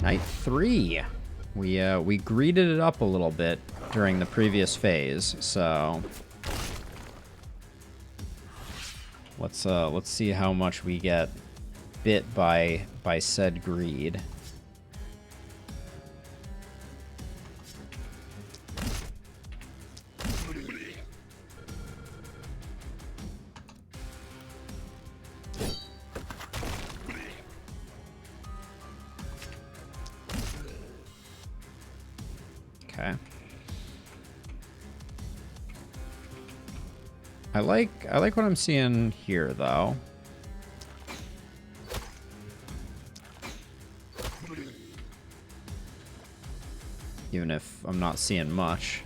Night 3. We greeded it up a little bit during the previous phase, so let's see how much we get bit by said greed. Okay. I like what I'm seeing here, though. Even if I'm not seeing much.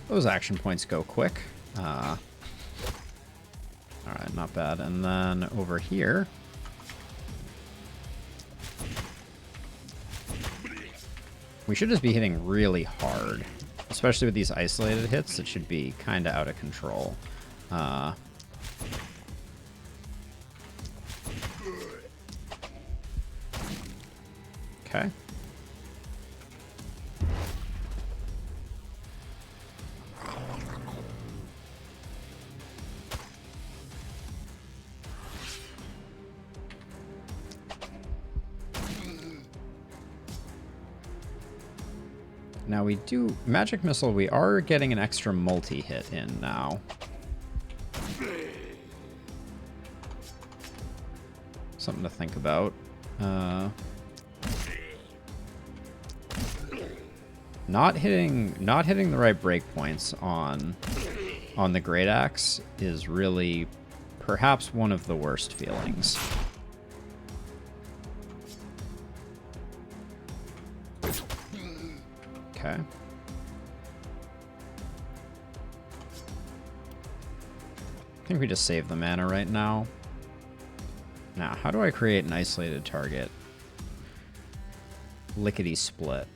Those action points go quick. Alright, not bad. And then over here, we should just be hitting really hard. Especially with these isolated hits, it should be kind of out of control. Okay. Now we do Magic Missile, we are getting an extra multi-hit in now. Something to think about. Not hitting the right breakpoints on the Great Axe is really perhaps one of the worst feelings. Okay. I think we just save the mana right now. Now, how do I create an isolated target? Lickety split.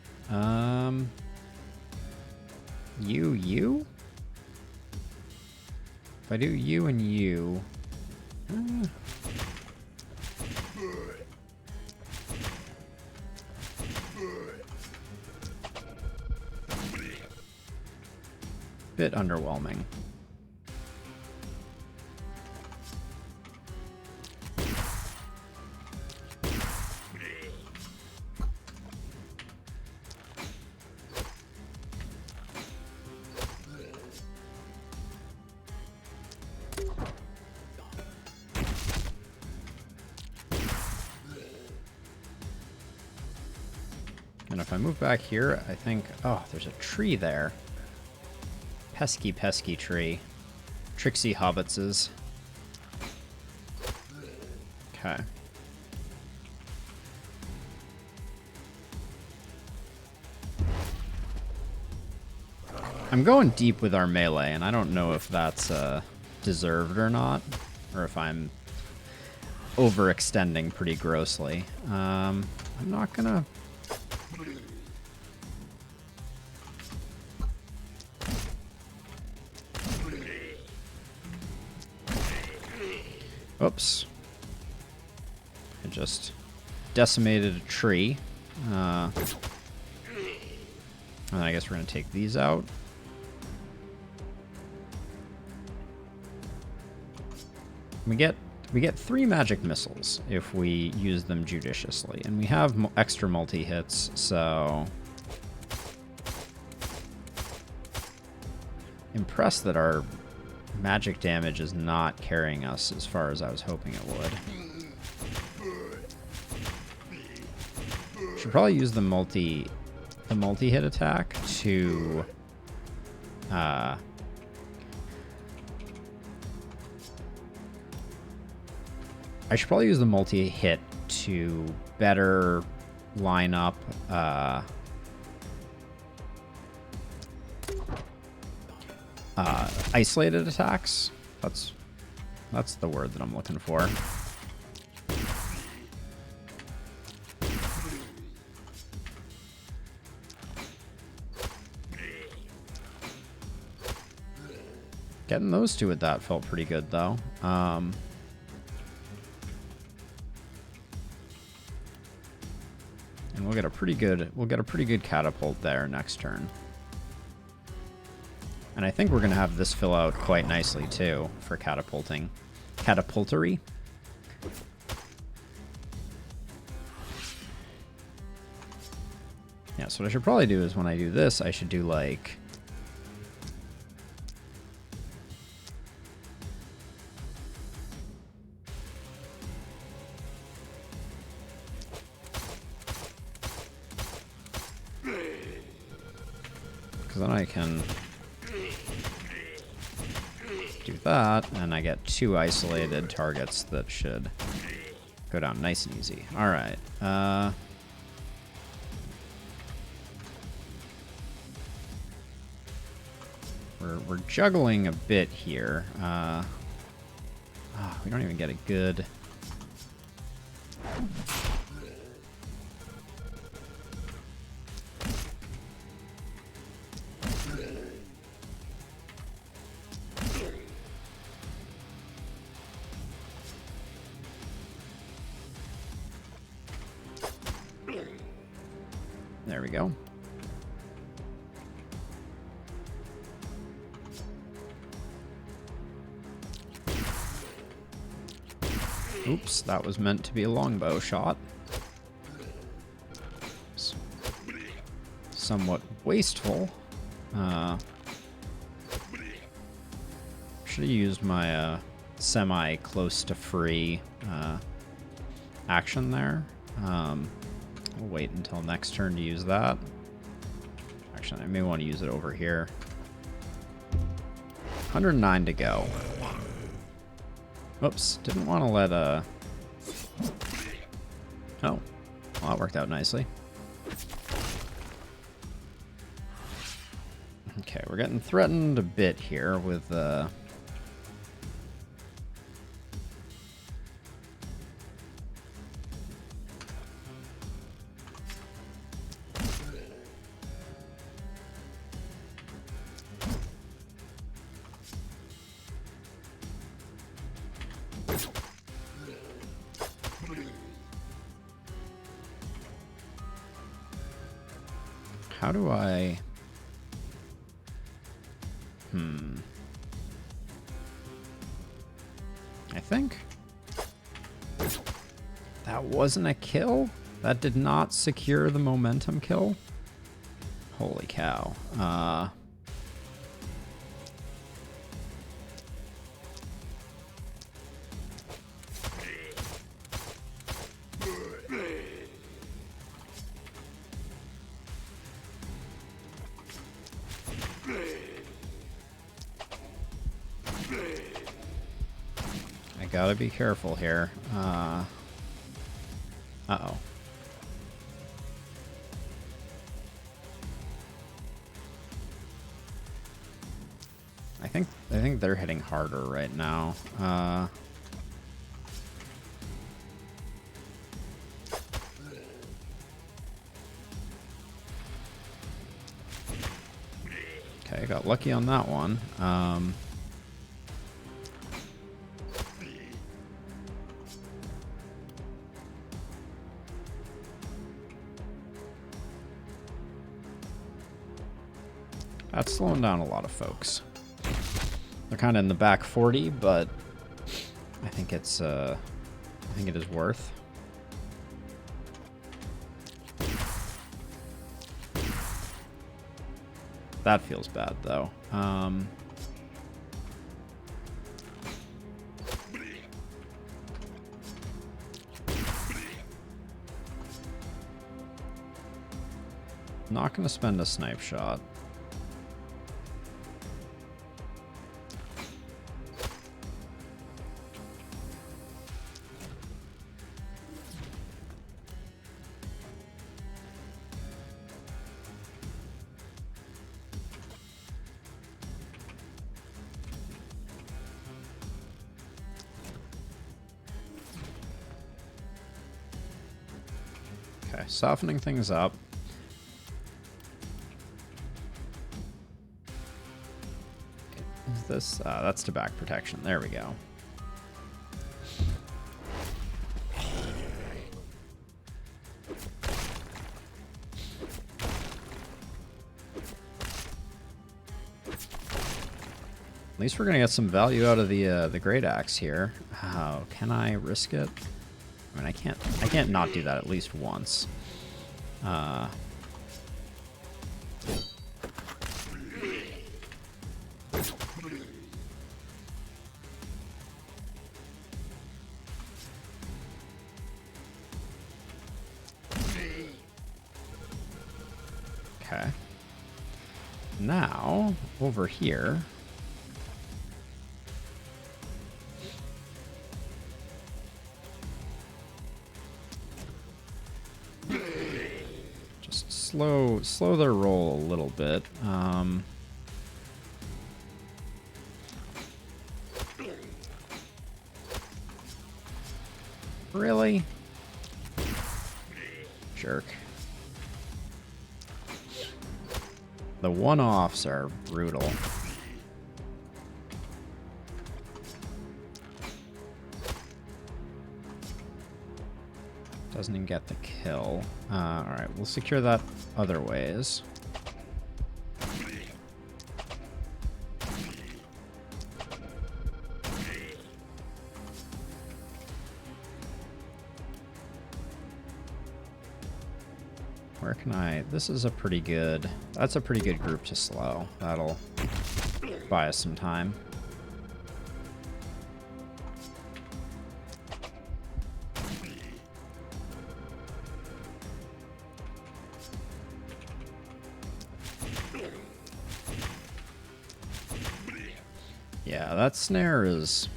You? If I do you and you... Bit underwhelming. And if I move back here, I think... Oh, there's a tree there. Pesky, pesky tree. Tricksy hobbitses. Okay. I'm going deep with our melee, and I don't know if that's deserved or not, or if I'm overextending pretty grossly. I'm not gonna... Oops. I just decimated a tree. And I guess we're going to take these out. We get 3 magic missiles if we use them judiciously. And we have extra multi-hits, so... Impressed that our magic damage is not carrying us as far as I was hoping it would. Should probably use the multi-hit attack to I should probably use the multi-hit to better line up isolated attacks. That's the word that I'm looking for. Getting those two with that felt pretty good, though. And we'll get a pretty good catapult there next turn. And I think we're gonna have this fill out quite nicely too for catapulting. Catapultery. Yeah, so what I should probably do is when I do this, I should do like... Because then I can do that, and I get two isolated targets that should go down nice and easy. All right. We're juggling a bit here. We don't even get a good... There we go. Oops, that was meant to be a longbow shot. Somewhat wasteful. Should have used my semi-close to free action there. We'll wait until next turn to use that. Actually, I may want to use it over here. 109 to go. Oops, didn't want to let Oh, well, that worked out nicely. Okay, we're getting threatened a bit here with how do I... I think that wasn't a kill. That did not secure the momentum kill. Holy cow. Gotta be careful here. Uh-oh. I think they're hitting harder right now. Okay, got lucky on that one. That's slowing down a lot of folks. They're kind of in the back 40, but I think it's I think it is worth. That feels bad though. Not gonna spend a snipe shot. Okay, softening things up. Is this? That's to back protection. There we go. At least we're gonna get some value out of the great axe here. Oh, can I risk it? I mean, I can't not do that at least once. Okay. Now, over here. Just slow their roll a little bit. Really? Jerk. The one-offs are brutal. Doesn't even get the kill. Alright, we'll secure that other ways. Where can I... This is a pretty good... That's a pretty good group to slow. That'll buy us some time. Yeah, that snare is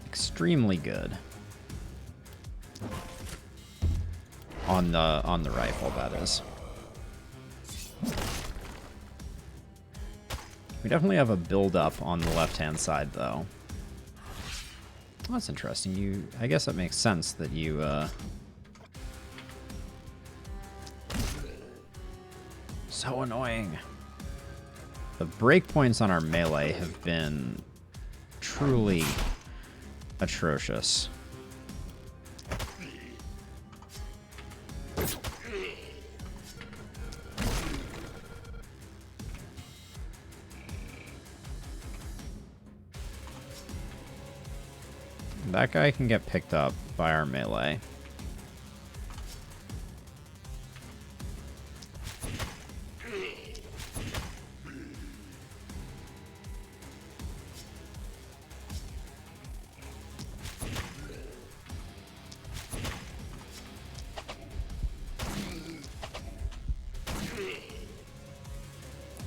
extremely good. On the rifle, that is. We definitely have a build-up on the left-hand side, though. Oh, that's interesting. I guess that makes sense that you, So annoying. The breakpoints on our melee have been truly atrocious. That guy can get picked up by our melee.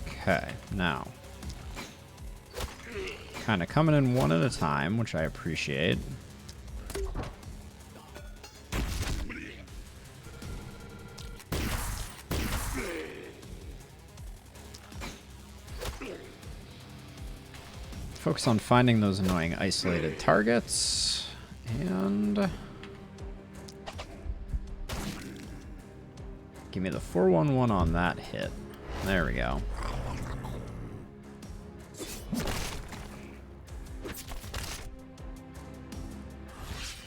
Okay, now. Kind of coming in one at a time, which I appreciate. Focus on finding those annoying isolated targets, and give me the 411 on that hit. There we go.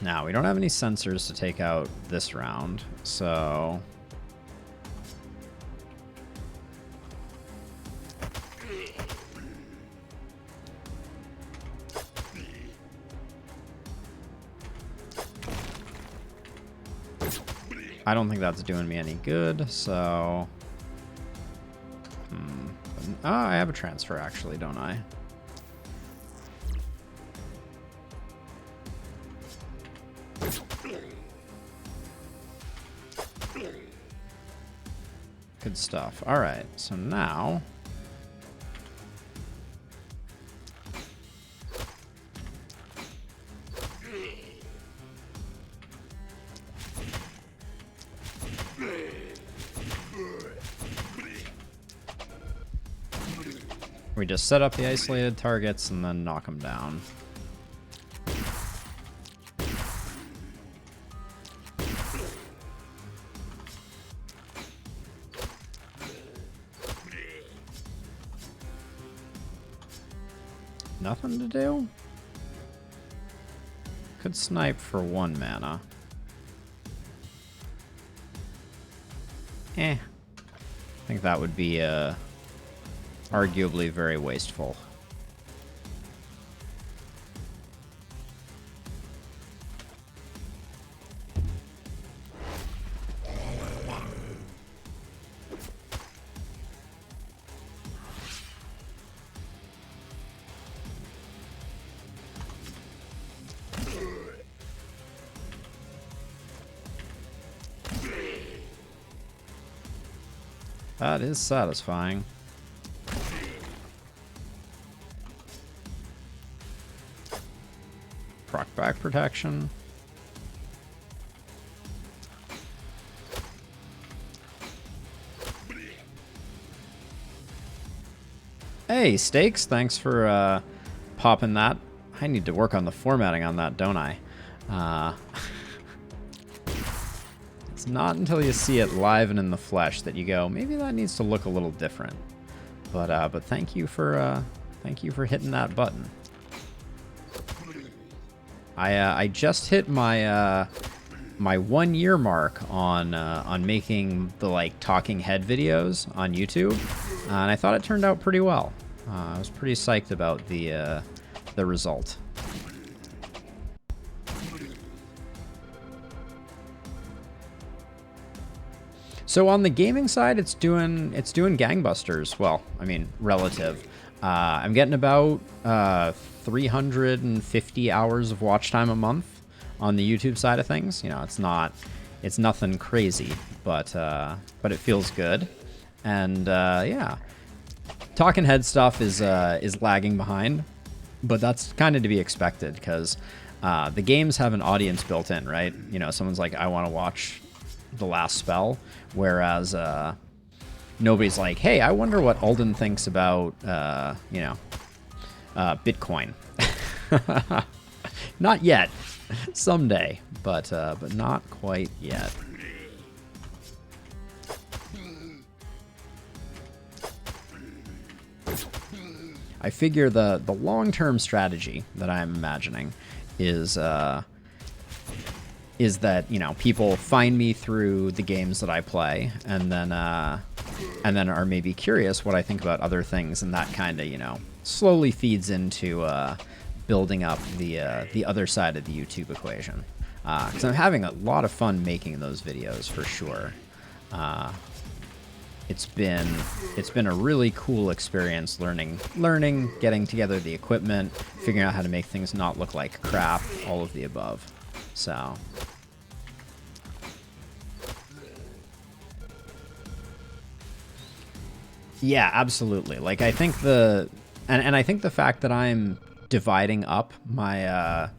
Now, we don't have any sensors to take out this round, so... I don't think that's doing me any good, so... Oh, I have a transfer, actually, don't I? Good stuff. All right, so now... we just set up the isolated targets and then knock them down. Nothing to do? Could snipe for 1 mana. I think that would be arguably very wasteful. That is satisfying. Proc back protection. Hey, Stakes, thanks for popping that. I need to work on the formatting on that, don't I? It's not until you see it live and in the flesh that you go, maybe that needs to look a little different. But thank you for hitting that button. I just hit my my 1 year mark on making the like talking head videos on YouTube, and I thought it turned out pretty well. I was pretty psyched about the result. So on the gaming side, it's doing gangbusters. Well, I mean, relative. I'm getting about 350 hours of watch time a month on the YouTube side of things. You know, it's nothing crazy, but it feels good. And yeah, talking head stuff is lagging behind, but that's kind of to be expected because the games have an audience built in, right? You know, someone's like, I want to watch the last spell, whereas nobody's like, hey, I wonder what Alden thinks about you know, Bitcoin. Not yet. Someday, but not quite yet. I figure the long-term strategy that I'm imagining is that, you know, people find me through the games that I play, and then are maybe curious what I think about other things, and that kind of, you know, slowly feeds into building up the other side of the YouTube equation. Because I'm having a lot of fun making those videos for sure. It's been a really cool experience learning, getting together the equipment, figuring out how to make things not look like crap, all of the above. So yeah, absolutely. Like, I think I think the fact that I'm dividing up my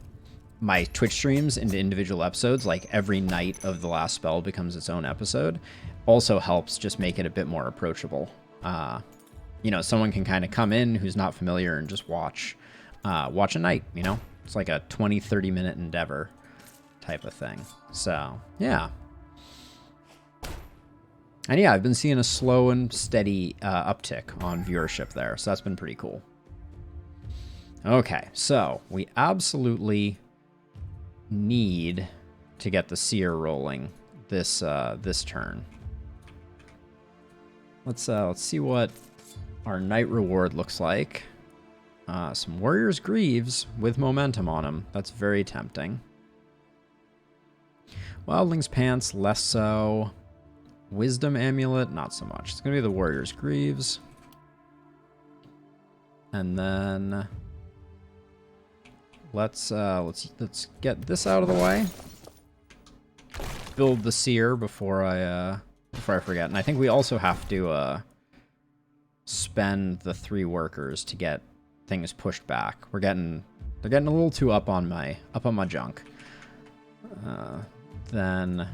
my Twitch streams into individual episodes, like every night of the last spell becomes its own episode, also helps just make it a bit more approachable. You know, someone can kind of come in who's not familiar and just watch a night, you know? It's like a 20-30 minute endeavor type of thing. So, yeah. And yeah, I've been seeing a slow and steady uptick on viewership there, so that's been pretty cool. Okay, so we absolutely need to get the seer rolling this turn. Let's see what our night reward looks like. Some Warrior's Greaves with momentum on them. That's very tempting. Wildling's Pants, less so. Wisdom Amulet, not so much. It's gonna be the Warrior's Greaves. And then let's get this out of the way. Build the seer before I forget. And I think we also have to spend the 3 workers to get things pushed back. They're getting a little too up on my junk. Then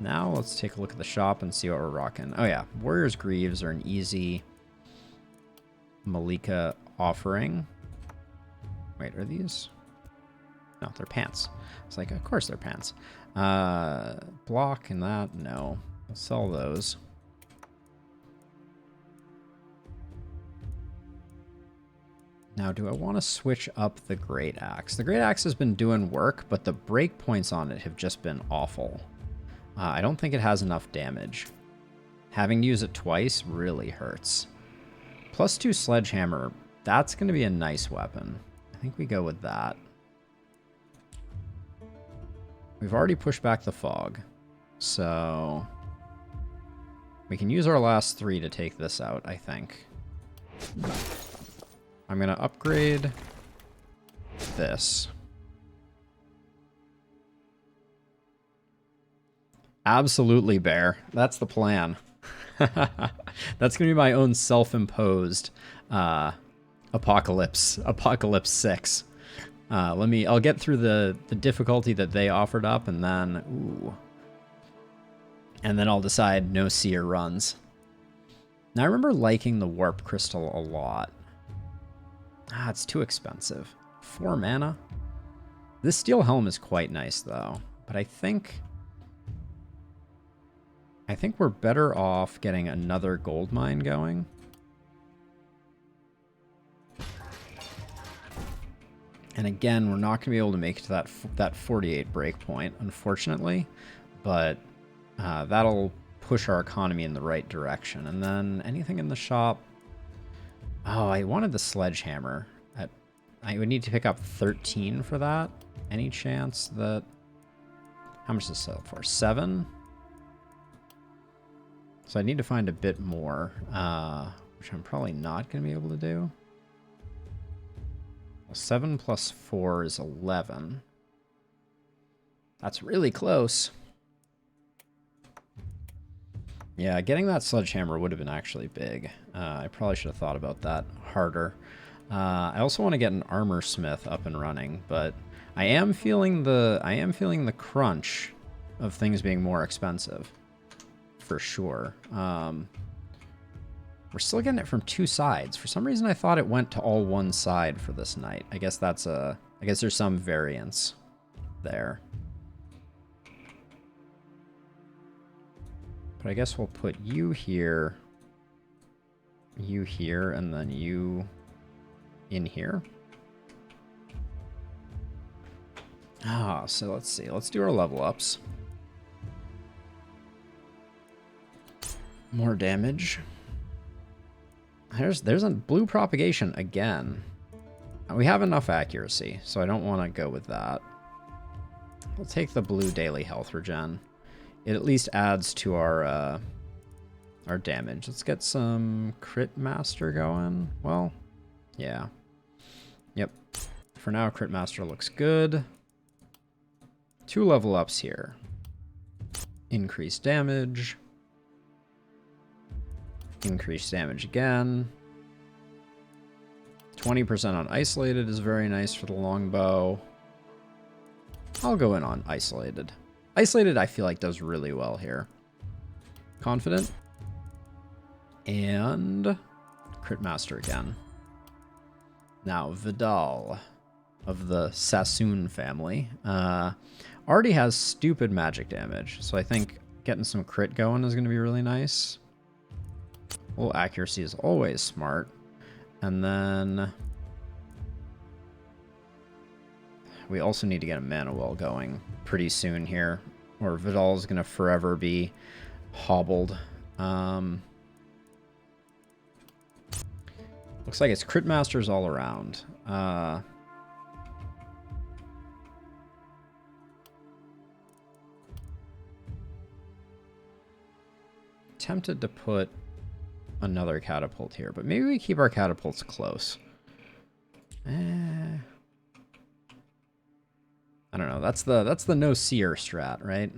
now let's take a look at the shop and see what we're rocking. Oh yeah, Warrior's Greaves are an easy Malika offering. Wait, are these? No, they're pants. It's like, of course they're pants. Block and that, no. We'll sell those. Now, do I want to switch up the Great Axe? The Great Axe has been doing work, but the break points on it have just been awful. I don't think it has enough damage. Having to use it twice really hurts. +2 Sledgehammer, that's going to be a nice weapon. I think we go with that. We've already pushed back the fog, so we can use our last 3 to take this out, I think. I'm going to upgrade this. Absolutely, Bear. That's the plan. That's going to be my own self-imposed apocalypse 6. I'll get through the difficulty that they offered up, and then I'll decide no seer runs. Now, I remember liking the warp crystal a lot. It's too expensive. 4 mana. This steel helm is quite nice, though, but I think we're better off getting another gold mine going. And again, we're not going to be able to make it to that 48 breakpoint, unfortunately, but that'll push our economy in the right direction. And then anything in the shop? Oh, I wanted the sledgehammer. I would need to pick up 13 for that. Any chance that... How much does this sell for? 7? So I need to find a bit more, which I'm probably not going to be able to do. 7 plus 4 is 11. That's really close. Yeah, getting that sledgehammer would have been actually big. I probably should have thought about that harder. I also want to get an armor smith up and running, but I am feeling the crunch of things being more expensive, for sure. We're still getting it from 2 sides. For some reason, I thought it went to all one side for this night. I guess there's some variance there. But I guess we'll put you here, and then you in here. So let's see. Let's do our level ups. More damage. There's a blue propagation again. We have enough accuracy, so I don't want to go with that. We'll take the blue daily health regen. It at least adds to our damage. Let's get some crit master going. Well, yeah. Yep. For now, crit master looks good. 2 level ups here. Increased damage. Increased damage again. 20% on isolated is very nice for the longbow. I'll go in on isolated. Isolated, I feel like, does really well here. Confident. And crit master again. Now, Vidal of the Sassoon family already has stupid magic damage, so I think getting some crit going is going to be really nice. Well, accuracy is always smart. And then we also need to get a mana well going pretty soon here, or Vidal is going to forever be hobbled. Looks like it's crit masters all around. Tempted to put another catapult here, but maybe we keep our catapults close. I don't know. That's the no seer strat, right?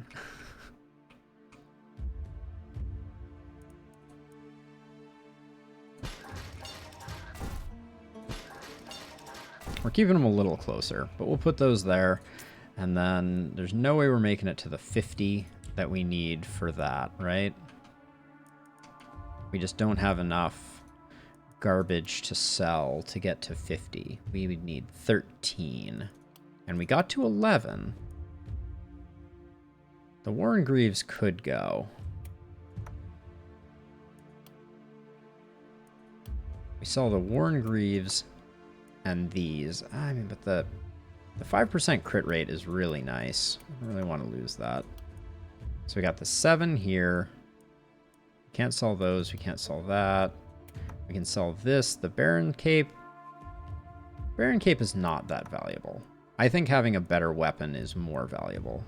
We're keeping them a little closer, but we'll put those there, and then there's no way we're making it to the 50 that we need for that, right? We just don't have enough garbage to sell to get to 50. We would need 13. And we got to 11. The Warren Greaves could go. We sell the Warren Greaves and these. I mean, but the 5% crit rate is really nice. I don't really want to lose that. So we got the 7 here. Can't sell those. We can't sell that. We can sell this. The Baron Cape. Baron Cape is not that valuable. I think having a better weapon is more valuable.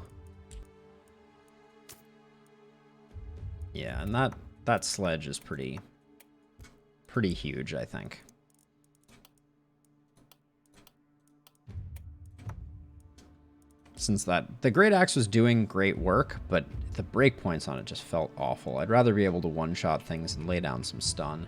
Yeah, and that sledge is pretty huge, I think. Since the Great Axe was doing great work, but the breakpoints on it just felt awful. I'd rather be able to one-shot things and lay down some stun.